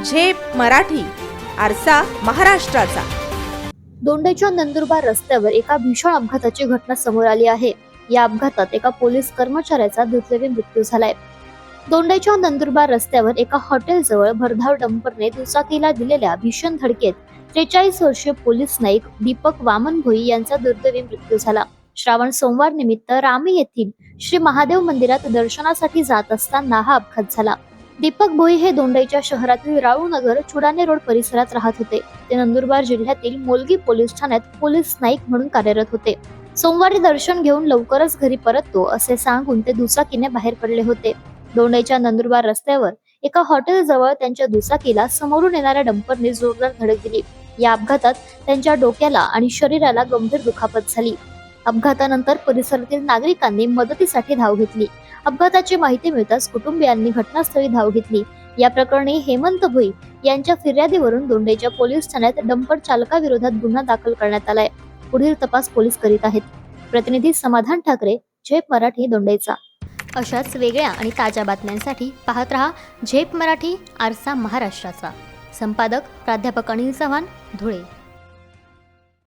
झेप मराठी, आरसा महाराष्ट्राचा. दोंडेच्या नंदुरबार रस्त्यावर एका भीषण अपघाताची घटना समोर आली आहे. या अपघातात एका पोलीस कर्मचाऱ्याचा दुर्दैवी मृत्यू झालाय. दोंडेच्या नंदुरबार रस्त्यावर एका हॉटेलजवळ भरधाव डंपरने दुचाकीला दिलेल्या भीषण धडकेत 43 वर्षीय पोलीस नाईक दीपक वामन भोई यांचा दुर्दैवी मृत्यू झाला. श्रावण सोमवार निमित्त रामी येथील श्री महादेव मंदिरात दर्शनासाठी जात असताना हा अपघात झाला. दीपक भोई हे दोंडेच्या शहरातील राऊनगर चुडाणे रोड परिसरात राहत होते. ते नंदुरबार जिल्ह्यातील मोलगी पोलीस ठाण्यात पोलीस नाईक म्हणून कार्यरत होते. सोमवारी दर्शन घेऊन लवकरच घरी परततो असे सांगून ते दुचाकीने बाहेर पडले होते. दोंडेच्या नंदुरबार रस्त्यावर एका हॉटेल जवळ त्यांच्या दुचाकीला समोरून येणाऱ्या डंपरने जोरदार धडक दिली. या अपघातात त्यांच्या डोक्याला आणि शरीराला गंभीर दुखापत झाली. अपघातानंतर परिसरातील नागरिकांनी मदतीसाठी धाव घेतली. अपघाताची माहिती मिळताच कुटुंबियांनी घटनास्थळी धाव घेतली. या प्रकरणी हेमंत भोई यांच्या फिर्यादीवरून दोंडेच्या पोलीस ठाण्यात डंपर चालकाविरोधात गुन्हा दाखल करण्यात आलाय. पुढील तपास पोलीस करीत आहेत. प्रतिनिधी समाधान ठाकरे, झेप मराठी, दोंडेचा. अशाच वेगळ्या आणि ताज्या बातम्यांसाठी पाहत रहा झेप मराठी, आरसा महाराष्ट्राचा. संपादक प्राध्यापक अनिल चव्हाण, धुळे.